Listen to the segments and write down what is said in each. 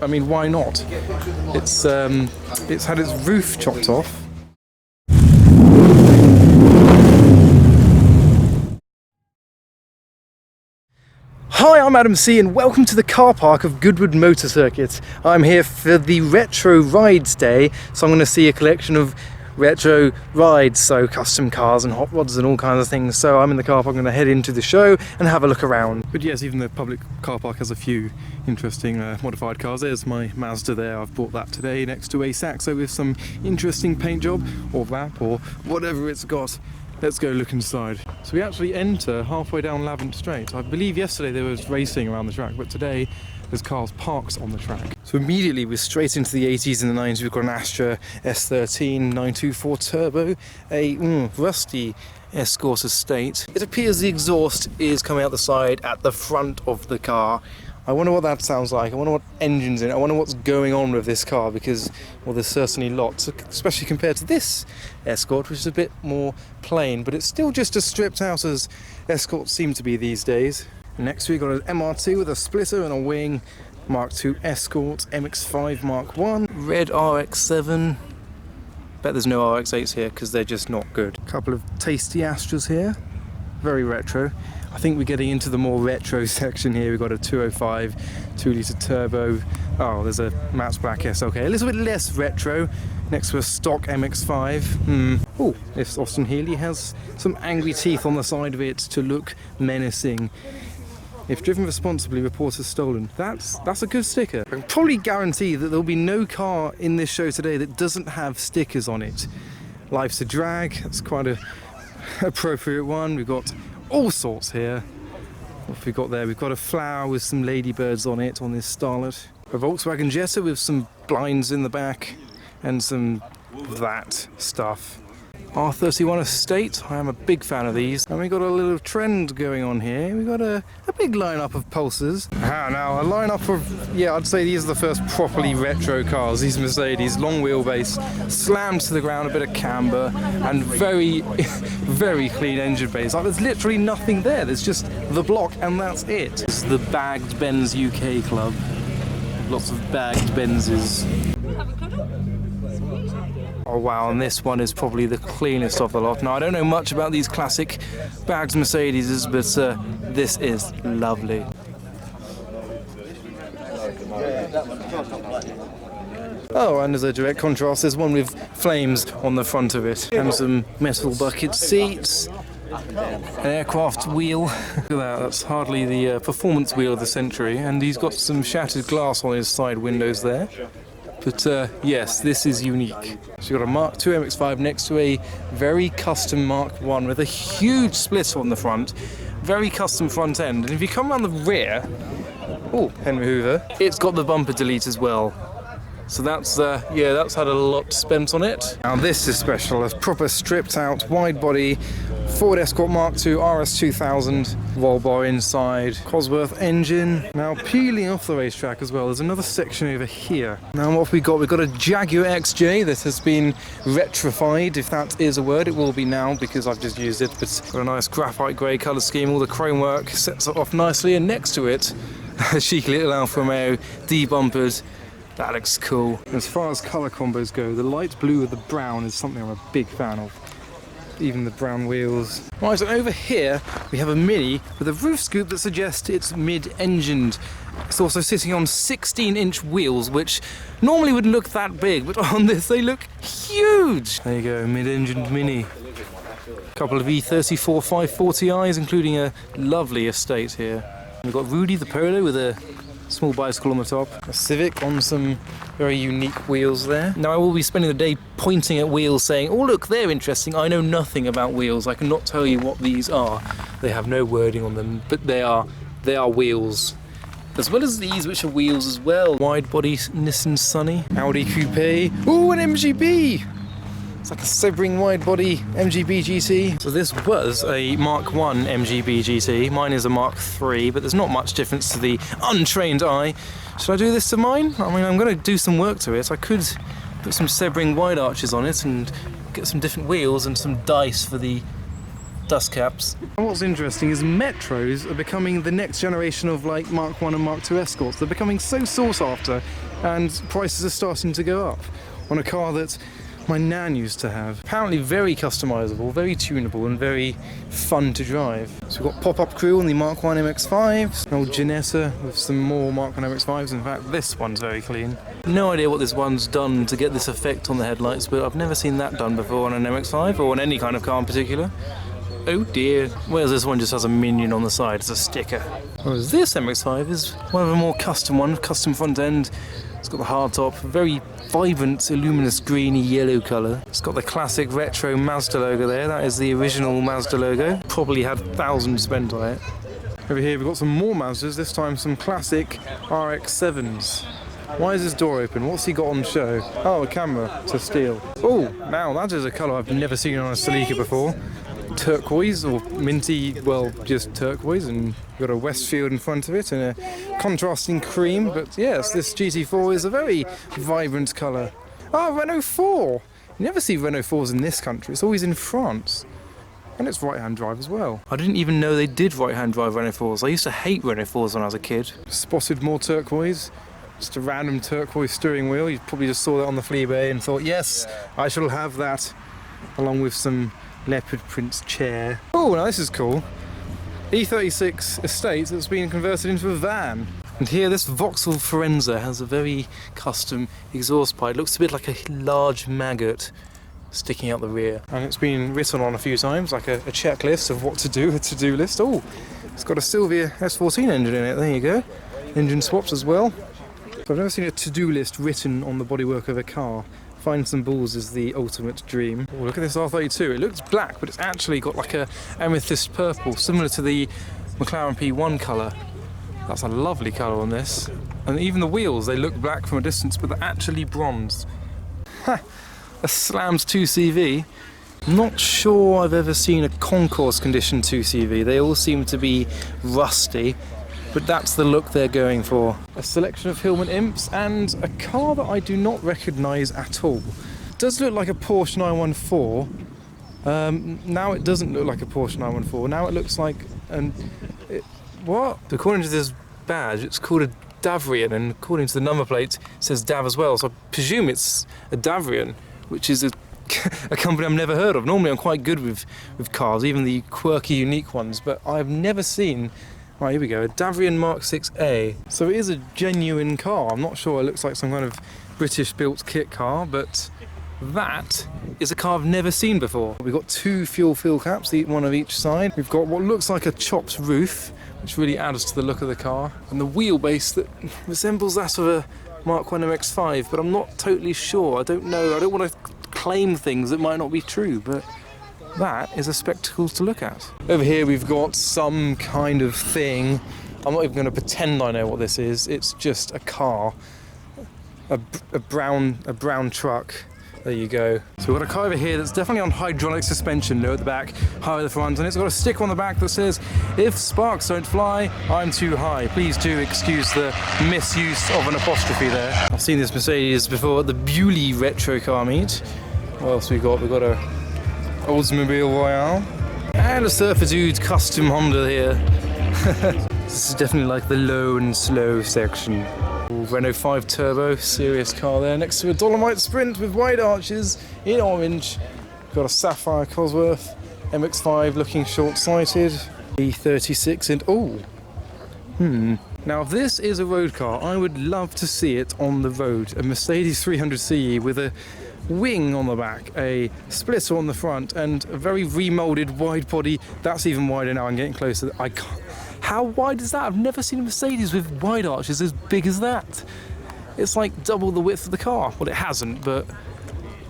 I mean, why not? It's had its roof chopped off. Hi, I'm Adam C and welcome to the car park of Goodwood Motor Circuit. I'm here for the Retro Rides Day, so I'm going to see a collection of retro rides, so custom cars and hot rods and all kinds of things. So I'm in the car park, I'm going to head into the show and have a look around. But yes, even the public car park has a few interesting modified cars. There's my Mazda there, I've bought that today, next to a Saxo with some interesting paint job, or wrap, or whatever it's got. Let's go look inside. So we actually enter halfway down Lavant Straight. I believe yesterday there was racing around the track, but today there's cars parked on the track. So immediately we're straight into the 80s and the 90s. We've got an Astra S13 924 Turbo, a rusty Escort Estate. It appears the exhaust is coming out the side at the front of the car. I wonder what that sounds like. I wonder what engine's in it. I wonder what's going on with this car because, well, there's certainly lots, especially compared to this Escort, which is a bit more plain, but it's still just as stripped out as Escorts seem to be these days. Next we've got an MR2 with a splitter and a wing, Mark II Escort, MX-5 Mark I, red RX-7. Bet there's no RX-8s here because they're just not good. A couple of tasty Astras here, very retro. I think we're getting into the more retro section here. We've got a 205 2-litre turbo. Oh, there's a matte black SLK, a little bit less retro, next to a stock MX-5. Oh, this Austin Healey has some angry teeth on the side of it to look menacing. If driven responsibly, report as stolen. That's a good sticker. I can probably guarantee that there'll be no car in this show today that doesn't have stickers on it. Life's a Drag, that's quite a appropriate one. We've got all sorts here. What have we got there? We've got a flower with some ladybirds on it, on this Starlet. A Volkswagen Jetta with some blinds in the back and some that stuff. R31 Estate, I am a big fan of these. And we got a little trend going on here. We've got a big lineup of Pulsars. Now a lineup of, yeah, I'd say these are the first properly retro cars. These Mercedes, long wheelbase, slammed to the ground, a bit of camber, and very, very clean engine base. Like, there's literally nothing there. There's just the block and that's it. This is the Bagged Benz UK Club. Lots of bagged Benzes. Oh wow, and this one is probably the cleanest of the lot. Now I don't know much about these classic bagged Mercedes, but this is lovely. Oh, and as a direct contrast, there's one with flames on the front of it, and some metal bucket seats, an aircraft wheel. Look at that, that's hardly the performance wheel of the century, and he's got some shattered glass on his side windows there. But yes, this is unique. So you've got a Mark II MX-5 next to a very custom Mark I with a huge splitter on the front, very custom front end. And if you come around the rear, oh, Henry Hoover, it's got the bumper delete as well. So that's, yeah, that's had a lot spent on it. Now this is special, a proper stripped out wide body Ford Escort Mark II RS2000, Volvo inside, Cosworth engine. Now peeling off the racetrack as well, there's another section over here. Now what have we got? We've got a Jaguar XJ that has been retrified, if that is a word. It will be now because I've just used it, but it's got a nice graphite grey colour scheme, all the chrome work sets it off nicely, and next to it, a chic little Alfa Romeo debumpered. That looks cool. As far as colour combos go, the light blue with the brown is something I'm a big fan of. Even the brown wheels. Right, so over here we have a Mini with a roof scoop that suggests it's mid-engined. It's also sitting on 16-inch wheels, which normally wouldn't look that big, but on this they look huge. There you go, mid-engined Mini. A couple of E34 540i's, including a lovely Estate here. We've got Rudy the Polo with a small bicycle on the top, a Civic on some very unique wheels there. Now I will be spending the day pointing at wheels saying, oh look, they're interesting. I know nothing about wheels. I cannot tell you what these are. They have no wording on them, but they are wheels. As well as these, which are wheels as well. Wide body Nissan Sunny, Audi Coupe. Ooh, an MGB! It's like a Sebring wide body MGB GT. So this was a Mark I MGB GT. Mine is a Mark III, but there's not much difference to the untrained eye. Should I do this to mine? I mean, I'm going to do some work to it. I could put some Sebring wide arches on it and get some different wheels and some dice for the dust caps. And what's interesting is Metros are becoming the next generation of like Mark I and Mark II Escorts. They're becoming so sought after, and prices are starting to go up on a car that my nan used to have. Apparently very customizable, very tunable, and very fun to drive. So we've got pop-up crew on the Mark 1 MX-5s, an old Ginetta with some more Mark 1 MX-5s. In fact, this one's very clean. No idea what this one's done to get this effect on the headlights, but I've never seen that done before on an MX-5 or on any kind of car in particular. Oh dear. Whereas this one just has a minion on the side as a sticker. Whereas this MX-5 is one of a more custom one, custom front end. It's got the hardtop, very vibrant, luminous greeny yellow colour. It's got the classic retro Mazda logo there. That is the original Mazda logo. Probably had thousands spent on it. Over here we've got some more Mazdas, this time some classic RX-7s. Why is this door open? What's he got on show? Oh, a camera to steal. Oh, now that is a colour I've never seen on a Celica before. Turquoise or minty, well, just turquoise, and you've got a Westfield in front of it and a contrasting cream. But yes, this GT4 is a very vibrant colour. Oh, Renault 4! You never see Renault 4s in this country, it's always in France. And it's right-hand drive as well. I didn't even know they did right-hand drive Renault 4s. I used to hate Renault 4s when I was a kid. Spotted more turquoise. Just a random turquoise steering wheel. You probably just saw that on the flea bay and thought, yes, I shall have that, along with some leopard print chair. Oh, now this is cool. E36 estate that's been converted into a van. And here this Vauxhall Forenza has a very custom exhaust pipe. It looks a bit like a large maggot sticking out the rear. And it's been written on a few times, like a checklist of what to do, a to-do list. Oh, it's got a Silvia S14 engine in it, there you go. Engine swaps as well. But I've never seen a to-do list written on the bodywork of a car. Find some balls is the ultimate dream. Oh, look at this R32. It looks black, but it's actually got like a amethyst purple, similar to the McLaren P1 colour. That's a lovely colour on this. And even the wheels, they look black from a distance, but they're actually bronzed. Ha! A Slams 2CV. Not sure I've ever seen a concourse condition 2CV. They all seem to be rusty, but that's the look they're going for. A selection of Hillman Imps and a car that I do not recognise at all. It does look like a Porsche 914. Now it doesn't look like a Porsche 914. Now it looks like what? According to this badge, it's called a Davrian, and according to the number plate, it says Dav as well. So I presume it's a Davrian, which is a company I've never heard of. Normally I'm quite good with cars, even the quirky, unique ones, but I've never seen. Right, here we go, a Davrian Mark 6A. So it is a genuine car. I'm not sure it looks like some kind of British-built kit car, but that is a car I've never seen before. We've got two fuel fill caps, one of each side. We've got what looks like a chopped roof, which really adds to the look of the car, and the wheelbase that resembles that of a Mark 1 MX-5, but I'm not totally sure. I don't know. I don't want to claim things that might not be true, but that is a spectacle to look at. Over here we've got some kind of thing. I'm not even going to pretend I know what this is. It's just a car, a brown truck. There you go. So we've got a car over here that's definitely on hydraulic suspension, low at the back, high at the front, and it's got a sticker on the back that says, "If sparks don't fly, I'm too high." Please do excuse the misuse of an apostrophe there. I've seen this Mercedes before at the Bewley Retro Car Meet. What else we got? We've got a Oldsmobile Royale and a Surfer Dude custom Honda here. This is definitely like the low and slow section. Ooh, Renault 5 Turbo, serious car there, next to a Dolomite Sprint with wide arches in orange. Got a Sapphire Cosworth MX-5 looking short-sighted. E36 and Now if this is a road car, I would love to see it on the road. A Mercedes 300 CE with a wing on the back, a splitter on the front, and a very remoulded wide body. That's even wider now. I'm getting closer. I can't. How wide is that? I've never seen a Mercedes with wide arches as big as that. It's like double the width of the car. Well, it hasn't, but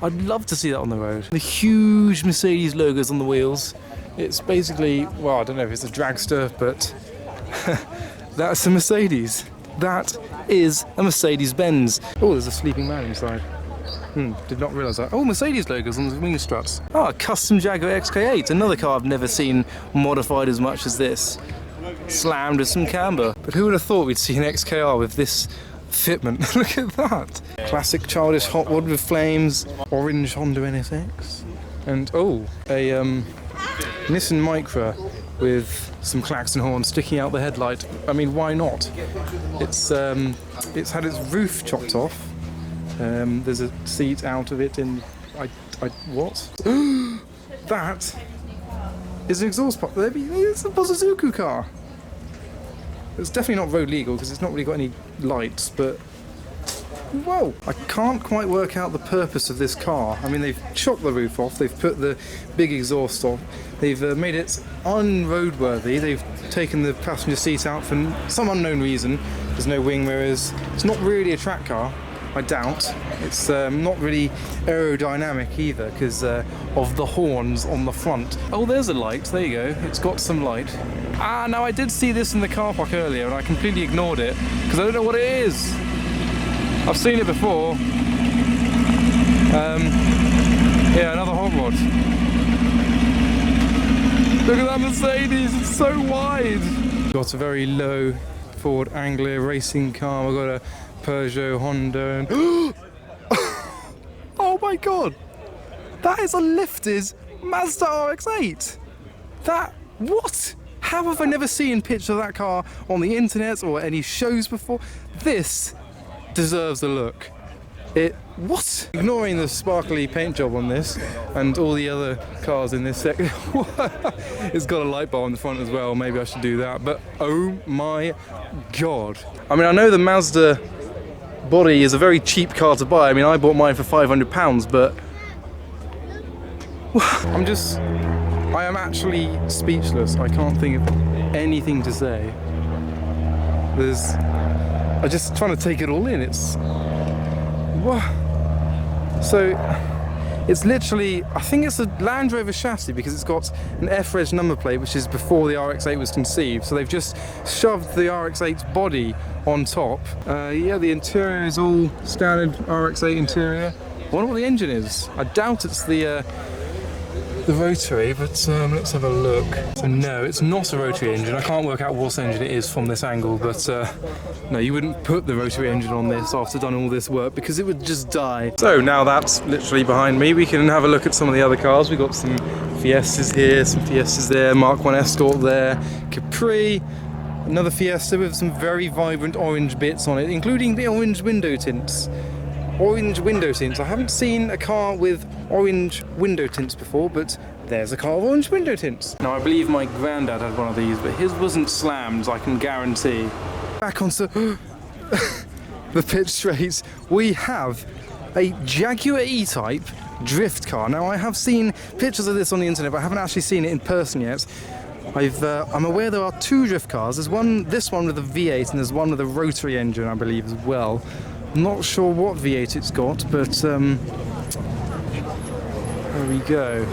I'd love to see that on the road. The huge Mercedes logos on the wheels. It's basically, well, I don't know if it's a dragster, but that's a Mercedes. That is a Mercedes-Benz. Oh, there's a sleeping man inside. Did not realise that. Oh, Mercedes logos on the wing struts. Oh, a custom Jaguar XK8. Another car I've never seen modified as much as this. Slammed with some camber. But who would have thought we'd see an XKR with this fitment? Look at that. Classic childish hot rod with flames. Orange Honda NSX. And a Nissan Micra with some klaxon horns sticking out the headlight. I mean, why not? It's had its roof chopped off. There's a seat out of it in... what? That is an exhaust pipe. It's a Suzuki car. It's definitely not road legal because it's not really got any lights, but... Whoa! I can't quite work out the purpose of this car. I mean, they've chopped the roof off, they've put the big exhaust off, they've made it unroadworthy, they've taken the passenger seat out for some unknown reason. There's no wing mirrors. It's not really a track car, I doubt. It's not really aerodynamic either because of the horns on the front. Oh, there's a light. There you go. It's got some light. Ah, now I did see this in the car park earlier and I completely ignored it because I don't know what it is. I've seen it before. Yeah, another hot rod. Look at that Mercedes, it's so wide. Got a very low Ford Anglia racing car. We've got a Peugeot, Honda, and oh my god! That is a lifted Mazda RX-8. What? How have I never seen pictures of that car on the internet or any shows before? This deserves a look. What? Ignoring the sparkly paint job on this and all the other cars in this section. It's got a light bar on the front as well. Maybe I should do that. But oh my god. I mean, I know the Mazda body is a very cheap car to buy. I mean, I bought mine for £500, but I am actually speechless. I can't think of anything to say. I'm just trying to take it all in. So it's literally, I think it's a Land Rover chassis because it's got an F-Reg number plate, which is before the RX-8 was conceived. So they've just shoved the RX-8's body on top. Yeah, the interior is all standard RX-8 interior. I wonder what the engine is. I doubt it's the rotary, but let's have a look. So no, it's not a rotary engine. I can't work out what engine it is from this angle, but no, you wouldn't put the rotary engine on this after done all this work because it would just die. So now that's literally behind me. We can have a look at some of the other cars. We've got some Fiestas here, some Fiestas there, Mark 1 Escort there, Capri, another Fiesta with some very vibrant orange bits on it, including the orange window tints. Orange window tints. I haven't seen a car with orange window tints before, but there's a car with orange window tints. Now I believe my granddad had one of these, but his wasn't slammed, I can guarantee. Back onto the pit straight, we have a Jaguar E-Type drift car. Now I have seen pictures of this on the internet, but I haven't actually seen it in person yet. I'm aware there are two drift cars. There's this one with a V8 and there's one with a rotary engine, I believe, as well. Not sure what V8 it's got, but there we go.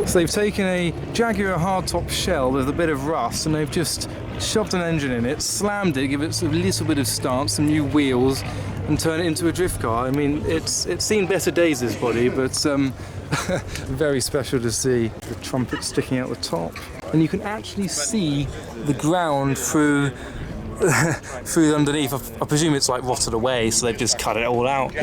So they've taken a Jaguar hardtop shell with a bit of rust and they've just shoved an engine in it, slammed it, give it a little bit of stance, some new wheels, and turn it into a drift car. I mean, it's seen better days, this body, but very special to see. The trumpet sticking out the top. And you can actually see the ground through underneath. I presume it's like rotted away, so they've just cut it all out.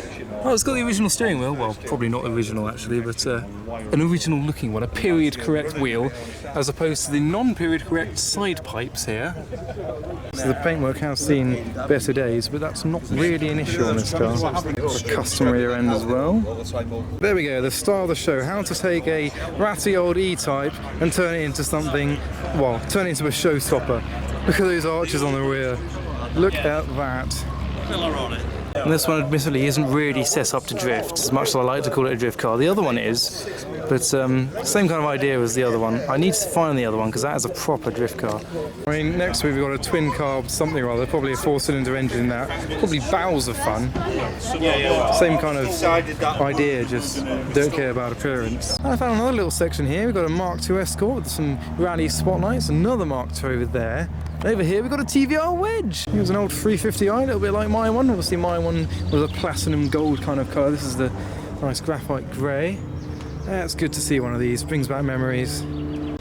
Oh, it's got the original steering wheel. Well, probably not original actually, but an original looking one, a period correct wheel, as opposed to the non-period correct side pipes here. So the paintwork has seen better days, but that's not really an issue on this car. Got a custom rear end as well. There we go, the star of the show, how to take a ratty old E-Type and turn it into something, well, turn it into a showstopper. Look at those arches on the rear. Look at that. And this one admittedly isn't really set up to drift, as much as I like to call it a drift car. The other one is, but same kind of idea as the other one. I need to find the other one because that is a proper drift car. I mean, next we've got a twin carb something or other, probably a 4-cylinder engine in that. Probably bowels of fun. Same kind of idea, just don't care about appearance. And I found another little section here. We've got a Mark 2 Escort with some rally spotlights, another Mark 2 over there. Over here we've got a TVR wedge. Here's an old 350i, a little bit like my one. Obviously my one was a platinum gold kind of colour. This is the nice graphite grey. It's good to see one of these, brings back memories.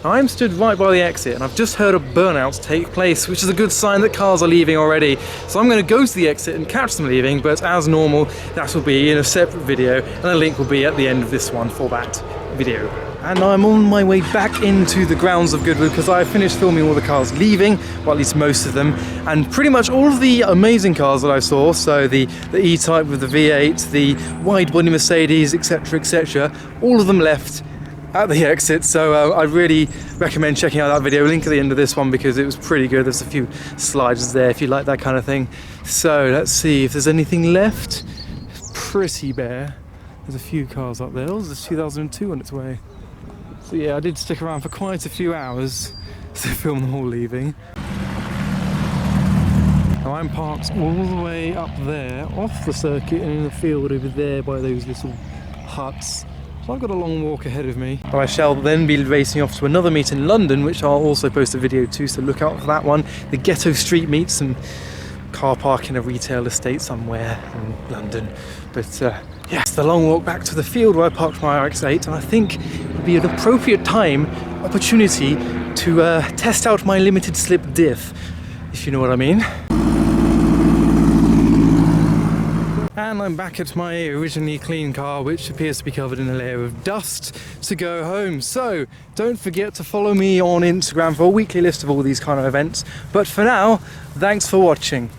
I'm stood right by the exit and I've just heard a burnout take place, which is a good sign that cars are leaving already. So I'm going to go to the exit and catch them leaving, but as normal, that will be in a separate video and a link will be at the end of this one for that video and I'm on my way back into the grounds of Goodwood because I finished filming all the cars leaving, well at least most of them, and pretty much all of the amazing cars that I saw, so the E-Type with the V8, the wide body Mercedes, etc, all of them left at the exit. So I really recommend checking out that video, link at the end of this one because it was pretty good. There's a few slides there if you like that kind of thing. So let's see if there's anything left. It's pretty bare. There's a few cars up there. Oh, there's 2002 on its way. So yeah, I did stick around for quite a few hours to film them all leaving. Now I'm parked all the way up there off the circuit and in the field over there by those little huts. So I've got a long walk ahead of me. I shall then be racing off to another meet in London, which I'll also post a video to, so look out for that one. The Ghetto Street meet, some car park in a retail estate somewhere in London. But yes, the long walk back to the field where I parked my RX-8, and I think it would be an appropriate opportunity to test out my limited slip diff, if you know what I mean. And I'm back at my originally clean car, which appears to be covered in a layer of dust, to go home. So don't forget to follow me on Instagram for a weekly list of all these kind of events. But for now, thanks for watching.